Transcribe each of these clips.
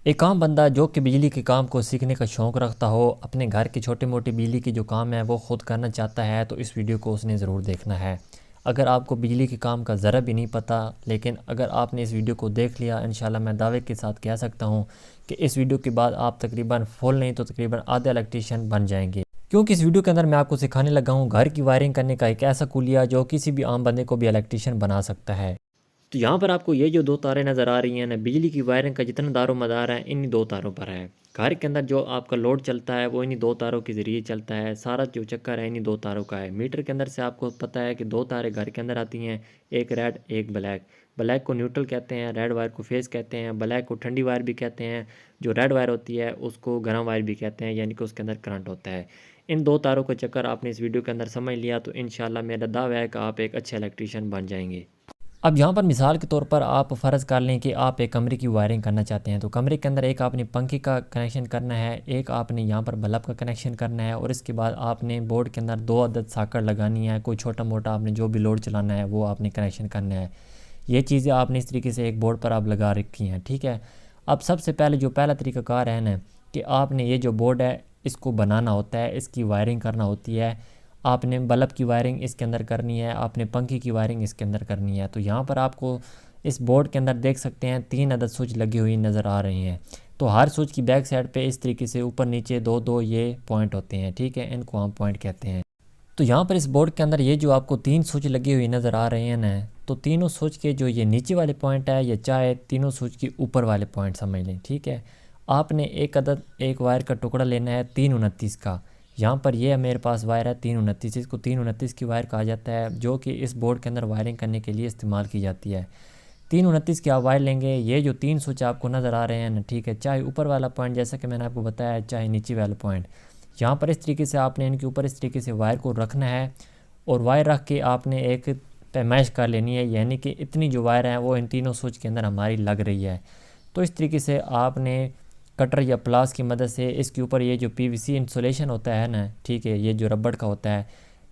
एक आम बंदा जो कि बिजली के काम को सीखने का शौक़ रखता हो, अपने घर की छोटी मोटी बिजली की जो काम है वो ख़ुद करना चाहता है, तो इस वीडियो को उसने ज़रूर देखना है। अगर आपको बिजली के काम का ज़रा भी नहीं पता, लेकिन अगर आपने इस वीडियो को देख लिया, इंशाल्लाह मैं दावे के साथ कह सकता हूँ कि इस वीडियो के बाद आप तकरीबन फुल नहीं तो तकरीबन आधे इलेक्ट्रीशियन बन जाएंगे। क्योंकि इस वीडियो के अंदर मैं आपको सिखाने लगा हूँ घर की वायरिंग करने का एक ऐसा कुलिया जो किसी भी आम बंदे को भी इलेक्ट्रीशियन बना सकता है। तो यहाँ पर आपको ये जो दो तारें नज़र आ रही हैं ना, बिजली की वायरिंग का जितना दारोमदार है इन्हीं दो तारों पर है। घर के अंदर जो आपका लोड चलता है वो इन्हीं दो तारों के ज़रिए चलता है। सारा जो चक्कर है इन्हीं दो तारों का है। मीटर के अंदर से आपको पता है कि दो तारें घर के अंदर आती हैं, एक रेड एक ब्लैक। ब्लैक को न्यूट्रल कहते हैं, रेड वायर को फेस कहते हैं, ब्लैक को ठंडी वायर भी कहते हैं, जो रेड वायर होती है उसको गर्म वायर भी कहते हैं, यानी कि उसके अंदर करंट होता है। इन दो तारों का चक्कर आपने इस वीडियो के अंदर समझ लिया तो इंशाल्लाह मेरा दावा है कि आप एक अच्छे इलेक्ट्रीशियन बन जाएंगे। अब यहाँ पर मिसाल के तौर पर आप फ़र्ज़ कर लें कि आप एक कमरे की वायरिंग करना चाहते हैं, तो कमरे के अंदर एक आपने पंखे का कनेक्शन करना है, एक आपने यहाँ पर बल्ब का कनेक्शन करना है, और इसके बाद आपने बोर्ड के अंदर 2 अदद साकट लगानी है। कोई छोटा मोटा आपने जो भी लोड चलाना है वो आपने कनेक्शन करना है। ये चीज़ें आपने इस तरीके से एक बोर्ड पर आप लगा रखी हैं, ठीक है। अब सबसे पहले जो पहला तरीक़ाकार है ना, कि आपने ये जो बोर्ड है इसको बनाना होता है, इसकी वायरिंग करना होती है। आपने बल्ब की वायरिंग इसके अंदर करनी है, आपने पंखे की वायरिंग इसके अंदर करनी है। तो यहाँ पर आपको इस बोर्ड के अंदर देख सकते हैं 3 अदद स्विच लगी हुई नज़र आ रही हैं। तो हर स्विच की बैक साइड पे इस तरीके से ऊपर नीचे दो दो ये पॉइंट होते हैं, ठीक है, इनको हम पॉइंट कहते हैं। तो यहाँ पर इस बोर्ड के अंदर ये जो आपको 3 स्विच लगी हुई नज़र आ रहे हैं ना, तो तीनों स्विच के जो ये नीचे वाले पॉइंट है, ये चाहे तीनों स्विच के ऊपर वाले पॉइंट समझ लें, ठीक है। आपने एक अदद एक वायर का टुकड़ा लेना है 329 का। यहाँ पर ये मेरे पास वायर है 329, इसको 329 की वायर कहा जाता है, जो कि इस बोर्ड के अंदर वायरिंग करने के लिए इस्तेमाल की जाती है। 329 की आप वायर लेंगे। ये जो 3 स्विच आपको नज़र आ रहे हैं ना, ठीक है, चाहे ऊपर वाला पॉइंट जैसा कि मैंने आपको बताया, चाहे नीचे वाला पॉइंट, यहाँ पर इस तरीके से आपने इनके ऊपर इस तरीके से वायर को रखना है, और वायर रख के आपने एक पैमाइश कर लेनी है, यानी कि इतनी जो वायर है वो इन तीनों स्विच के अंदर हमारी लग रही है। तो इस तरीके से आपने कटर या प्लास की मदद से इसके ऊपर ये जो पीवीसी इंसुलेशन होता है ना, ठीक है, ये जो रबड़ का होता है,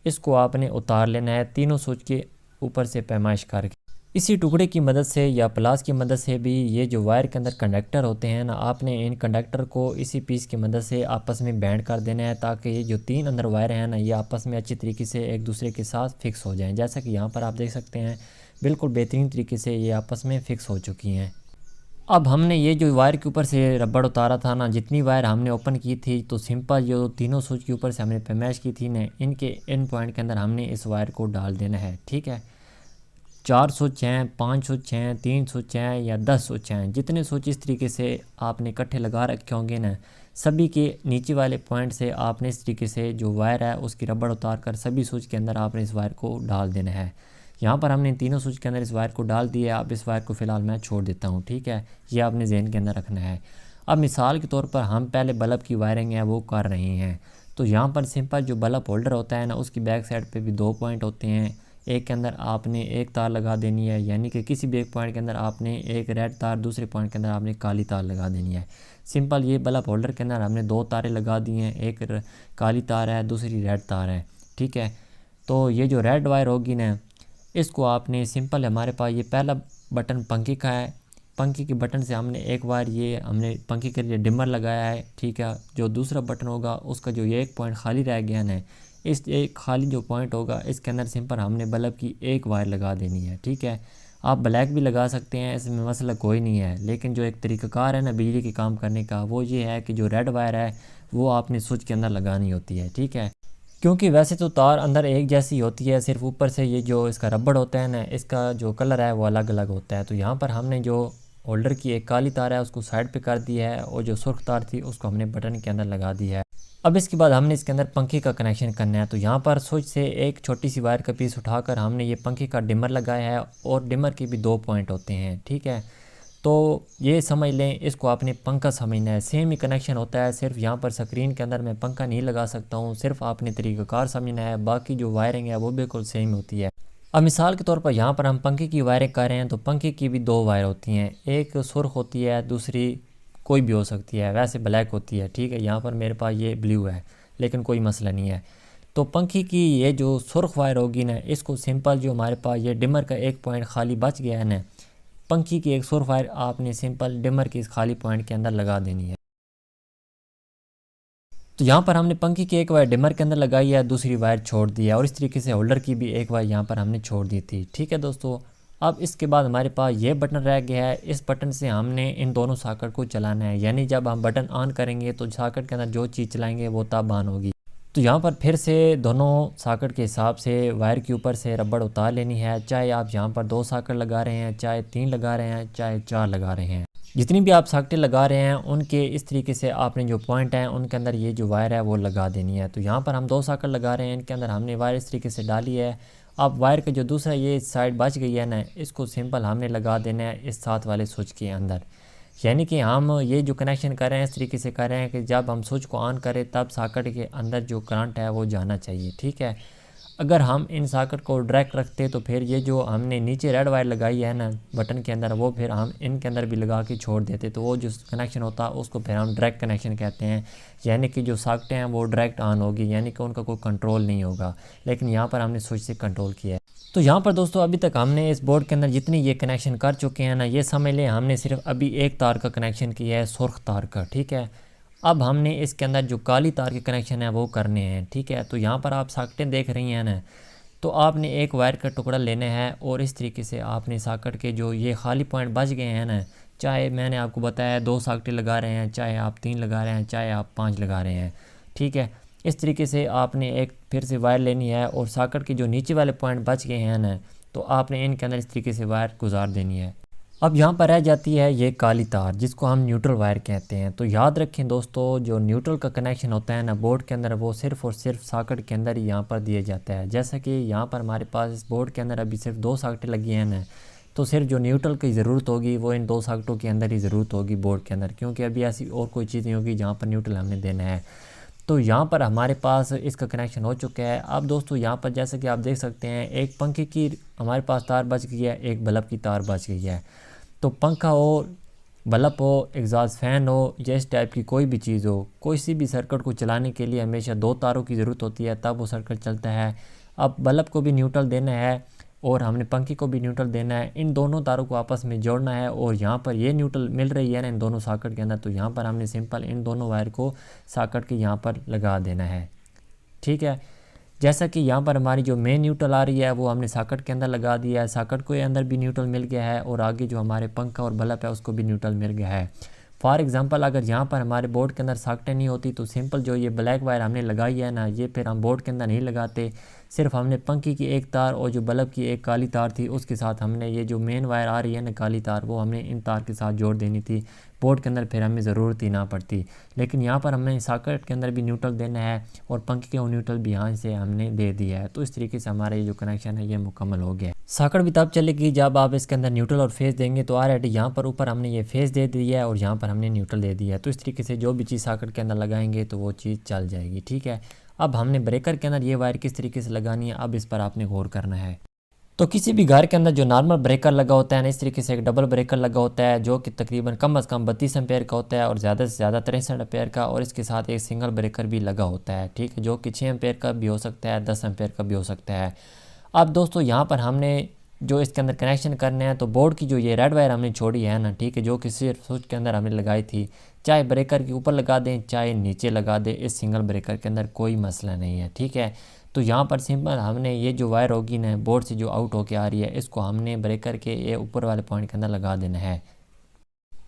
इसको आपने उतार लेना है तीनों स्विच के ऊपर से पैमाइश करके। इसी टुकड़े की मदद से या प्लास की मदद से भी ये जो वायर के अंदर कंडक्टर होते हैं ना, आपने इन कंडक्टर को इसी पीस की मदद से आपस में बैंड कर देना है, ताकि ये जो 3 अंदर वायर हैं ना, ये आपस में अच्छी तरीके से एक दूसरे के साथ फिक्स हो जाएं। जैसा कि यहाँ पर आप देख सकते हैं, बिल्कुल बेहतरीन तरीके से ये आपस में फ़िक्स हो चुकी हैं। अब हमने ये जो वायर के ऊपर से रबड़ उतारा था ना, जितनी वायर हमने ओपन की थी, तो सिंपल जो तीनों स्विच के ऊपर से हमने पैमाइश की थी ना, इनके इन पॉइंट के अंदर हमने इस वायर को डाल देना है, ठीक है। 4 स्विच हैं, 5 स्विच हैं, 3 स्विच हैं या 10 स्विच हैं, जितने स्विच इस तरीके से आपने इकट्ठे लगा रखे होंगे ना, सभी के नीचे वाले पॉइंट से आपने इस तरीके से जो वायर है उसकी रबड़ उतार कर सभी स्विच के अंदर आपने इस वायर को डाल देना है। यहाँ पर हमने तीनों स्विच के अंदर इस वायर को डाल दिया है। अब इस वायर को फ़िलहाल मैं छोड़ देता हूँ, ठीक है, ये आपने जहन के अंदर रखना है। अब मिसाल के तौर पर हम पहले बल्ब की वायरिंग है वो कर रहे हैं। तो यहाँ पर सिंपल जो बल्ब होल्डर होता है ना, उसकी बैक साइड पे भी 2 पॉइंट होते हैं। एक के अंदर आपने एक तार लगा देनी है, यानी कि किसी भी एक पॉइंट के अंदर आपने एक रेड तार, दूसरे पॉइंट के अंदर आपने काली तार लगा देनी है। सिंपल ये बल्ब होल्डर के अंदर हमने 2 तारें लगा दी हैं, एक काली तार है, दूसरी रेड तार है, ठीक है। तो ये जो रेड वायर होगी ना, इसको आपने सिंपल, हमारे पास ये पहला बटन पंखे का है, पंखे के बटन से हमने एक बार ये हमने पंखे के लिए डिमर लगाया है, ठीक है। जो दूसरा बटन होगा उसका जो ये एक पॉइंट खाली रह गया ना, इस एक खाली जो पॉइंट होगा इसके अंदर सिंपल हमने बल्ब की एक वायर लगा देनी है, ठीक है। आप ब्लैक भी लगा सकते हैं, इसमें मसला कोई नहीं है, लेकिन जो एक तरीक़ाकार है ना बिजली के काम करने का, वो ये है कि जो रेड वायर है वो आपने स्विच के अंदर लगानी होती है, ठीक है। क्योंकि वैसे तो तार अंदर एक जैसी होती है, सिर्फ ऊपर से ये जो इसका रबड़ होता है ना, इसका जो कलर है वो अलग अलग होता है। तो यहाँ पर हमने जो होल्डर की एक काली तार है उसको साइड पे कर दी है, और जो सुर्ख तार थी उसको हमने बटन के अंदर लगा दी है। अब इसके बाद हमने इसके अंदर पंखे का कनेक्शन करना है। तो यहाँ पर स्विच से एक छोटी सी वायर का पीस उठाकर हमने ये पंखे का डिमर लगाया है, और डिमर के भी 2 पॉइंट होते हैं, ठीक है। तो ये समझ लें, इसको आपने पंखा समझना है, सेम ही कनेक्शन होता है, सिर्फ यहाँ पर स्क्रीन के अंदर मैं पंखा नहीं लगा सकता हूँ, सिर्फ आपने तरीक़ाकार समझना है, बाकी जो वायरिंग है वो बिल्कुल सेम होती है। अब मिसाल के तौर पर यहाँ पर हम पंखे की वायरिंग कर रहे हैं, तो पंखे की भी 2 वायर होती हैं, एक सुर्ख होती है, दूसरी कोई भी हो सकती है, वैसे ब्लैक होती है, ठीक है। यहाँ पर मेरे पास ये ब्लू है, लेकिन कोई मसला नहीं है। तो पंखे की ये जो सुर्ख वायर होगी ना, इसको सिंपल जो हमारे पास ये डिमर का एक पॉइंट खाली बच गया है ना, पंखी की एक सुर्ख वायर आपने सिंपल डिमर की इस खाली पॉइंट के अंदर लगा देनी है। तो यहाँ पर हमने पंखी की एक वायर डिमर के अंदर लगाई है, दूसरी वायर छोड़ दी है और इस तरीके से होल्डर की भी एक वायर यहाँ पर हमने छोड़ दी थी। ठीक है दोस्तों, अब इसके बाद हमारे पास ये बटन रह गया है। इस बटन से हमने इन दोनों सॉकेट को चलाना है, यानी जब हम बटन ऑन करेंगे तो सॉकेट के अंदर जो चीज़ चलाएंगे वो तब ऑन होगी। तो यहाँ पर फिर से दोनों सॉकेट के हिसाब से वायर के ऊपर से रबड़ उतार लेनी है, चाहे आप यहाँ पर 2 सॉकेट लगा रहे हैं, चाहे 3 लगा रहे हैं, चाहे 4 लगा रहे हैं। जितनी भी आप सॉकेटें लगा रहे हैं उनके इस तरीके से आपने जो पॉइंट हैं उनके अंदर ये जो वायर है वो लगा देनी है। तो यहाँ पर हम 2 सॉकेट लगा रहे हैं, इनके अंदर हमने वायर इस तरीके से डाली है। अब वायर का जो दूसरा ये साइड बच गई है ना, इसको सिंपल हमने लगा देना है इस साथ वाले स्विच के अंदर। यानी कि हम ये जो कनेक्शन कर रहे हैं इस तरीके से कर रहे हैं कि जब हम स्विच को ऑन करें तब सॉकेट के अंदर जो करंट है वो जाना चाहिए। ठीक है, अगर हम इन सॉकेट को डायरेक्ट रखते तो फिर ये जो हमने नीचे रेड वायर लगाई है ना बटन के अंदर, वो फिर हम इनके अंदर भी लगा के छोड़ देते, तो वो जो कनेक्शन होता है उसको फिर हम डायरेक्ट कनेक्शन कहते हैं। यानी कि जो सॉकेटें हैं वो डायरेक्ट ऑन होगी, यानी कि उनका कोई कंट्रोल नहीं होगा। लेकिन यहाँ पर हमने स्विच से कंट्रोल किया है। तो यहाँ पर दोस्तों अभी तक हमने इस बोर्ड के अंदर जितनी ये कनेक्शन कर चुके हैं ना, ये समझ लें हमने सिर्फ अभी एक तार का कनेक्शन किया है, सुर्ख तार का। ठीक है, अब हमने इसके अंदर जो काली तार के कनेक्शन है वो करने हैं। ठीक है, तो यहाँ पर आप सॉकेटें देख रही हैं ना, तो आपने एक वायर का टुकड़ा लेना है और इस तरीके से आपने सॉकेट के जो ये खाली पॉइंट बच गए हैं ना, चाहे मैंने आपको बताया 2 सॉकेटें लगा रहे हैं, चाहे आप 3 लगा रहे हैं, चाहे आप 5 लगा रहे हैं। ठीक है, इस तरीके से आपने एक फिर से वायर लेनी है और सॉकेट के जो नीचे वाले पॉइंट बच गए हैं ना, तो आपने इनके अंदर इस तरीके से वायर गुजार देनी है। अब यहाँ पर रह जाती है ये काली तार जिसको हम न्यूट्रल वायर कहते हैं। तो याद रखें दोस्तों, जो न्यूट्रल का कनेक्शन होता है ना बोर्ड के अंदर, वो सिर्फ और सिर्फ सॉकेट के अंदर ही यहाँ पर दिया जाता है। जैसा कि यहाँ पर हमारे पास इस बोर्ड के अंदर अभी सिर्फ 2 सॉकेटें लगी हैं ना, तो सिर्फ जो न्यूट्रल की ज़रूरत होगी वो इन 2 सॉकेटों के अंदर ही ज़रूरत होगी बोर्ड के अंदर, क्योंकि अभी ऐसी और कोई चीज़ नहीं होगी जहाँ पर न्यूट्रल हमने देना है। तो यहाँ पर हमारे पास इसका कनेक्शन हो चुका है। अब दोस्तों यहाँ पर जैसे कि आप देख सकते हैं, एक पंखे की हमारे पास तार बच गई है, एक बल्ब की तार बच गई है। तो पंखा हो, बल्ब हो, एग्जॉस्ट फैन हो या इस टाइप की कोई भी चीज़ हो, कोई सी भी सर्किट को चलाने के लिए हमेशा 2 तारों की ज़रूरत होती है, तब वो सर्किट चलता है। अब बल्ब को भी न्यूट्रल देना है और हमने पंखे को भी न्यूट्रल देना है, इन दोनों तारों को आपस में जोड़ना है। और यहाँ पर ये न्यूट्रल मिल रही है ना इन दोनों सॉकेट के अंदर, तो यहाँ पर हमने सिंपल इन दोनों वायर को सॉकेट के यहाँ पर लगा देना है। ठीक है, जैसा कि यहाँ पर हमारी जो मेन न्यूट्रल आ रही है वो हमने सॉकेट के अंदर लगा दिया है, सॉकेट के अंदर भी न्यूट्रल मिल गया है और आगे जो हमारे पंखा और बल्ब है उसको भी न्यूट्रल मिल गया है। फॉर एग्जांपल अगर यहाँ पर हमारे बोर्ड के अंदर सॉकेटें नहीं होती तो सिंपल जो ये ब्लैक वायर हमने लगाई है ना, ये फिर हम बोर्ड के अंदर नहीं लगाते, सिर्फ हमने पंखी की एक तार और जो बल्ब की एक काली तार थी उसके साथ हमने ये जो मेन वायर आ रही है ना काली तार, वो हमने इन तार के साथ जोड़ देनी थी बोर्ड के अंदर, फिर हमें ज़रूरत ही ना पड़ती। लेकिन यहाँ पर हमें सॉकेट के अंदर भी न्यूट्रल देना है और पंखे के न्यूट्रल भी यहाँ से हमने दे दिया है। तो इस तरीके से हमारा ये जो कनेक्शन है ये मुकम्मल हो गया है। सॉकेट भी तब चलेगी जब आप इसके अंदर न्यूट्रल और फेस देंगे। तो ऑलरेडी यहाँ पर ऊपर हमने ये फेस दे दिया है और यहाँ पर हमने न्यूट्रल दे दिया है। तो इस तरीके से जो भी चीज़ सॉकेट के अंदर लगाएंगे तो वो चीज़ चल जाएगी। ठीक है, अब हमने ब्रेकर के अंदर ये वायर किस तरीके से लगानी है, अब इस पर आपने गौर करना है। तो किसी भी घर के अंदर जो नॉर्मल ब्रेकर लगा होता है ना, इस तरीके से एक डबल ब्रेकर लगा होता है जो कि तकरीबन कम से कम 32 एम्पेयर का होता है और ज़्यादा से ज़्यादा 63 एम्पेयर का, और इसके साथ एक सिंगल ब्रेकर भी लगा होता है। ठीक है, जो कि 6 एम्पेयर का भी हो सकता है, 10 एम्पेयर का भी हो सकता है। अब दोस्तों यहाँ पर हमने जो इसके अंदर कनेक्शन करने हैं, तो बोर्ड की जो ये रेड वायर हमने छोड़ी है ना, ठीक है, जो कि सिर्फ स्विच के अंदर हमने लगाई थी, चाहे ब्रेकर के ऊपर लगा दें चाहे नीचे लगा दें, इस सिंगल ब्रेकर के अंदर कोई मसला नहीं है। ठीक है, तो यहाँ पर सिंपल हमने ये जो वायर होगी ना बोर्ड से जो आउट होके आ रही है, इसको हमने ब्रेकर के ये ऊपर वाले पॉइंट के अंदर लगा देना है।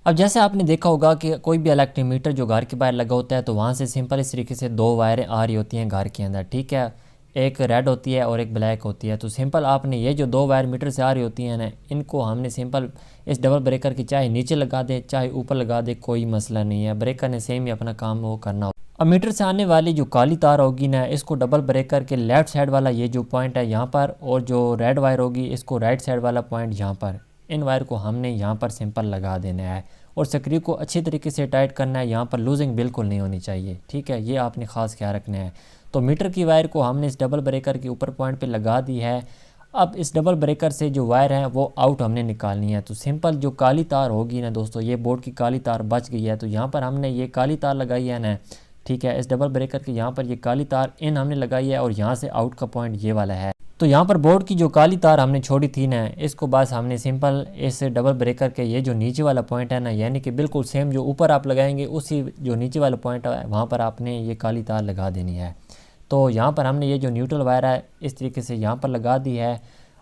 अब जैसे आपने देखा होगा कि कोई भी इलेक्ट्रिक मीटर जो घर के बाहर लगा होता है, तो वहाँ से सिंपल इस तरीके से 2 वायरें आ रही होती हैं घर के अंदर। ठीक है, एक रेड होती है और एक ब्लैक होती है। तो सिंपल आपने ये जो 2 वायर मीटर से आ रही होती हैं ना, इनको हमने सिंपल इस डबल ब्रेकर के चाहे नीचे लगा दे चाहे ऊपर लगा दे, कोई मसला नहीं है, ब्रेकर ने सेम ही अपना काम वो करना हो। अब मीटर से आने वाली जो काली तार होगी ना, इसको डबल ब्रेकर के लेफ़्ट साइड वाला ये जो पॉइंट है यहाँ पर, और जो रेड वायर होगी इसको राइट साइड वाला पॉइंट यहाँ पर, इन वायर को हमने यहाँ पर सिंपल लगा देना है और स्क्रू को अच्छी तरीके से टाइट करना है। यहाँ पर लूजिंग बिल्कुल नहीं होनी चाहिए। ठीक है, ये आपने ख़ास ख्याल रखना है। तो मीटर की वायर को हमने इस डबल ब्रेकर के ऊपर पॉइंट पे लगा दी है। अब इस डबल ब्रेकर से जो वायर है वो आउट हमने निकालनी है। तो सिंपल जो काली तार होगी ना दोस्तों, ये बोर्ड की काली तार बच गई है, तो यहाँ पर हमने ये काली तार लगाई है ना, ठीक है, इस डबल ब्रेकर के यहाँ पर ये काली तार इन हमने लगाई है और यहाँ से आउट का पॉइंट ये वाला है। तो यहाँ पर बोर्ड की जो काली तार हमने छोड़ी थी ना, इसको बस हमने सिंपल इस डबल ब्रेकर के ये जो नीचे वाला पॉइंट है ना, यानी कि बिल्कुल सेम जो ऊपर आप लगाएंगे उसी जो नीचे वाला पॉइंट है वहाँ पर आपने ये काली तार लगा देनी है। तो यहाँ पर हमने ये जो न्यूट्रल वायर है इस तरीके से यहाँ पर लगा दी है।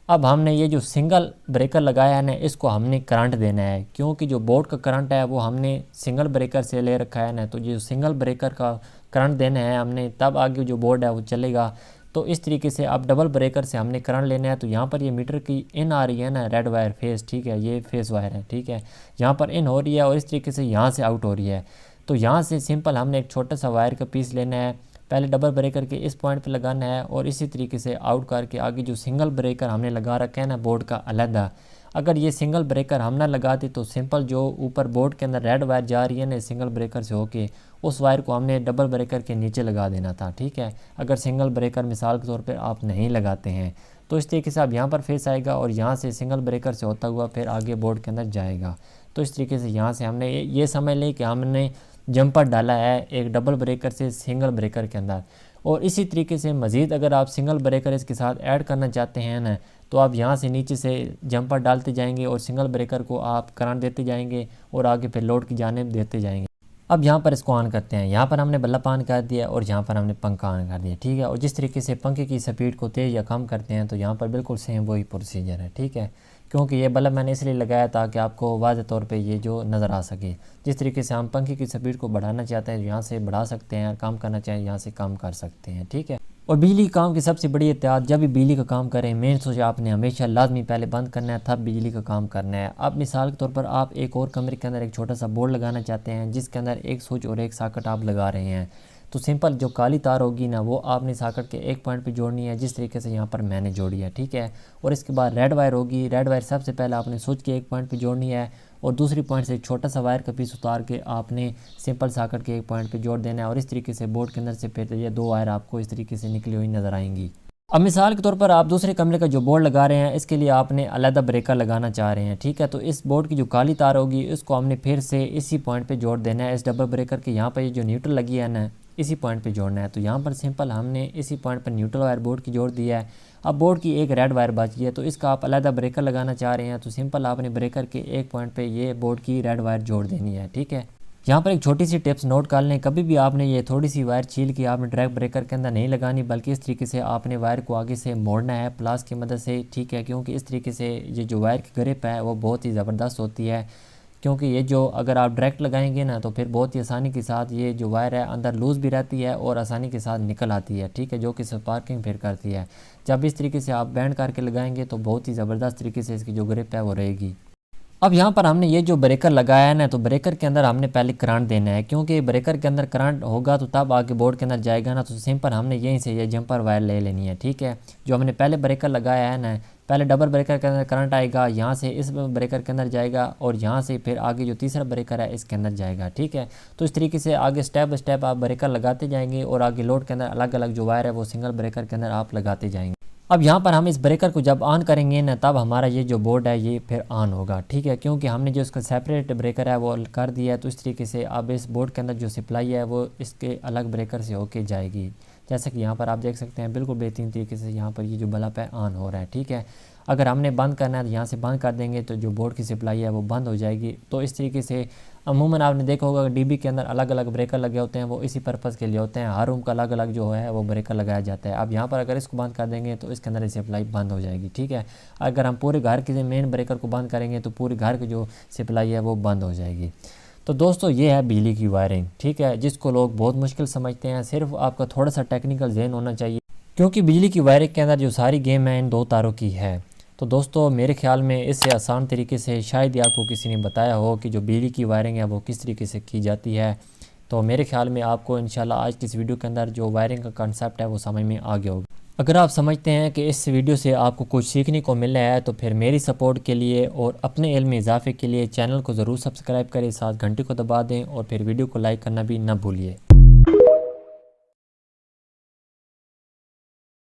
अब हमने ये जो सिंगल ब्रेकर लगाया है ना, इसको हमने करंट देना है, क्योंकि जो बोर्ड का करंट है वो हमने सिंगल ब्रेकर से ले रखा है ना, तो जो सिंगल ब्रेकर का करंट देना है हमने, तब आगे जो बोर्ड है वो चलेगा। तो इस तरीके से अब डबल ब्रेकर से हमने करंट लेना है। तो यहाँ पर ये मीटर की इन आ रही है ना, रेड वायर फेस, ठीक है, ये फेस वायर है, ठीक है, यहाँ पर इन हो रही है और इस तरीके से यहाँ से आउट हो रही है। तो यहाँ से सिंपल हमने एक छोटा सा वायर का पीस लेना है, पहले डबल ब्रेकर के इस पॉइंट पे लगाना है और इसी तरीके से आउट करके आगे जो सिंगल ब्रेकर हमने लगा रखा है ना बोर्ड का अलहदा, अगर ये सिंगल ब्रेकर हम ना लगाते तो सिंपल जो ऊपर बोर्ड के अंदर रेड वायर जा रही है ना सिंगल ब्रेकर से होके, उस वायर को हमने डबल ब्रेकर के नीचे लगा देना था, ठीक है, अगर सिंगल ब्रेकर मिसाल के तौर पर आप नहीं लगाते हैं। तो इस तरीके से अब यहाँ पर फेस आएगा और यहाँ से सिंगल ब्रेकर से होता हुआ फिर आगे बोर्ड के अंदर जाएगा। तो इस तरीके से यहाँ से हमने ये समझ लें कि हमने जंपर डाला है एक डबल ब्रेकर से सिंगल ब्रेकर के अंदर। और इसी तरीके से मज़ीद अगर आप सिंगल ब्रेकर इसके साथ ऐड करना चाहते हैं ना, तो आप यहाँ से नीचे से जंपर डालते जाएंगे और सिंगल ब्रेकर को आप करंट देते जाएंगे और आगे फिर लोड की जानिब देते जाएंगे। अब यहाँ पर इसको ऑन करते हैं, यहाँ पर हमने बल्ब ऑन कर दिया और यहाँ पर हमने पंखा ऑन कर दिया, ठीक है। और जिस तरीके से पंखे की स्पीड को तेज़ या कम करते हैं तो यहाँ पर बिल्कुल सेम वही प्रोसीजर है, ठीक है, क्योंकि ये बल्ब मैंने इसलिए लगाया ताकि आपको वाज़ेह तौर पे ये जो नज़र आ सके। जिस तरीके से हम पंखे की स्पीड को बढ़ाना चाहते हैं यहाँ से बढ़ा सकते हैं, कम करना चाहें यहाँ से कम कर सकते हैं, ठीक है। और बिजली के काम की सबसे बड़ी एहतियात, जब भी बिजली का काम करें मेन स्विच आपने हमेशा लाजमी पहले बंद करना है, तब बिजली का काम करना है। अब मिसाल के तौर पर आप एक और कमरे के अंदर एक छोटा सा बोर्ड लगाना चाहते हैं जिसके अंदर एक स्विच और एक सॉकेट आप लगा रहे हैं, तो सिंपल जो काली तार होगी ना वो आपने सॉकेट के एक पॉइंट पे जोड़नी है, जिस तरीके से यहाँ पर मैंने जोड़ी है, ठीक है। और इसके बाद रेड वायर होगी, रेड वायर सबसे पहले आपने स्विच के एक पॉइंट पे जोड़नी है और दूसरी पॉइंट से एक छोटा सा वायर का पीस उतार के आपने सिंपल सॉकेट के एक पॉइंट पे जोड़ देना है। और इस तरीके से बोर्ड के अंदर से फिर ये दो वायर आपको इस तरीके से निकली हुई नज़र आएंगी। अब मिसाल के तौर पर आप दूसरे कमरे का जो बोर्ड लगा रहे हैं इसके लिए आपने अलग ब्रेकर लगाना चाह रहे हैं, ठीक है, तो इस बोर्ड की जो काली तार होगी इसको हमने फिर से इसी पॉइंट पे जोड़ देना है, इस डबल ब्रेकर के यहाँ पर ये जो न्यूट्रल लगी है ना इसी पॉइंट पे जोड़ना है। तो यहाँ पर सिंपल हमने इसी पॉइंट पर न्यूट्रल वायर बोर्ड की जोड़ दी है। अब बोर्ड की एक रेड वायर बच गई है, तो इसका आप अलग ब्रेकर लगाना चाह रहे हैं तो सिंपल आपने ब्रेकर के एक पॉइंट पे ये बोर्ड की रेड वायर जोड़ देनी है, ठीक है। यहाँ पर एक छोटी सी टिप्स नोट कर लें, कभी भी आपने ये थोड़ी सी वायर छील के आपने ड्रैग ब्रेकर के अंदर नहीं लगानी, बल्कि इस तरीके से आपने वायर को आगे से मोड़ना है प्लास की मदद से, ठीक है, क्योंकि इस तरीके से ये जो वायर की ग्रिप है वो बहुत ही ज़बरदस्त होती है, क्योंकि ये जो अगर आप डायरेक्ट लगाएंगे ना तो फिर बहुत ही आसानी के साथ ये जो वायर है अंदर लूज़ भी रहती है और आसानी के साथ निकल आती है, ठीक है, जो कि स्पार्किंग फिर करती है। जब इस तरीके से आप बैंड करके लगाएंगे तो बहुत ही ज़बरदस्त तरीके से इसकी जो ग्रिप है वो रहेगी। अब यहाँ पर हमने ये जो ब्रेकर लगाया है ना, तो ब्रेकर के अंदर हमने पहले करंट देना है, क्योंकि ब्रेकर के अंदर करंट होगा तो तब आगे बोर्ड के अंदर जाएगा ना, तो सिंपल हमने यहीं से ये जंपर वायर ले लेनी है, ठीक है। जो हमने पहले ब्रेकर लगाया है ना, पहले डबल ब्रेकर के अंदर करंट आएगा, यहाँ से इस ब्रेकर के अंदर जाएगा और यहाँ से फिर आगे जो तीसरा ब्रेकर है इसके अंदर जाएगा, ठीक है। तो इस तरीके से आगे स्टेप बाय स्टेप आप ब्रेकर लगाते जाएंगे और आगे लोड के अंदर अलग अलग जो वायर है वो सिंगल ब्रेकर के अंदर आप लगाते जाएंगे। अब यहाँ पर हम इस ब्रेकर को जब ऑन करेंगे ना तब हमारा ये जो बोर्ड है ये फिर ऑन होगा, ठीक है, क्योंकि हमने जो इसका सेपरेट ब्रेकर है वो कर दिया है। तो इस तरीके से अब इस बोर्ड के अंदर जो सप्लाई है वो इसके अलग ब्रेकर से होके जाएगी, जैसे कि यहाँ पर आप देख सकते हैं बिल्कुल बेहतरीन तरीके से यहाँ पर ये जो बल्ब है ऑन हो रहा है, ठीक है। अगर हमने बंद करना है तो यहाँ से बंद कर देंगे तो जो बोर्ड की सप्लाई है वो बंद हो जाएगी। तो इस तरीके से अमूमन आपने देखा होगा डीबी के अंदर अलग अलग ब्रेकर लगे होते हैं, वो इसी पर्पज़ के लिए होते हैं, हर रूम का अलग अलग जो है वो ब्रेकर लगाया जाता है। अब यहाँ पर अगर इसको बंद कर देंगे तो इसके अंदर सप्लाई बंद हो जाएगी, ठीक है। अगर हम पूरे घर के मेन ब्रेकर को बंद करेंगे तो पूरे घर की जो सप्लाई है वो बंद हो जाएगी। तो दोस्तों ये है बिजली की वायरिंग, ठीक है, जिसको लोग बहुत मुश्किल समझते हैं। सिर्फ आपका थोड़ा सा टेक्निकल ज़हन होना चाहिए, क्योंकि बिजली की वायरिंग के अंदर जो सारी गेम है इन दो तारों की है। तो दोस्तों मेरे ख्याल में इससे आसान तरीके से शायद ही आपको किसी ने बताया हो कि जो बिजली की वायरिंग है वो किस तरीके से की जाती है। तो मेरे ख्याल में आपको इंशाल्लाह आज की इस वीडियो के अंदर जो वायरिंग का कंसेप्ट है वो समझ में आ गया होगा। अगर आप समझते हैं कि इस वीडियो से आपको कुछ सीखने को मिल रहा है तो फिर मेरी सपोर्ट के लिए और अपने इल्म में इजाफे के लिए चैनल को ज़रूर सब्सक्राइब करें, साथ घंटे को दबा दें और फिर वीडियो को लाइक करना भी ना भूलिए।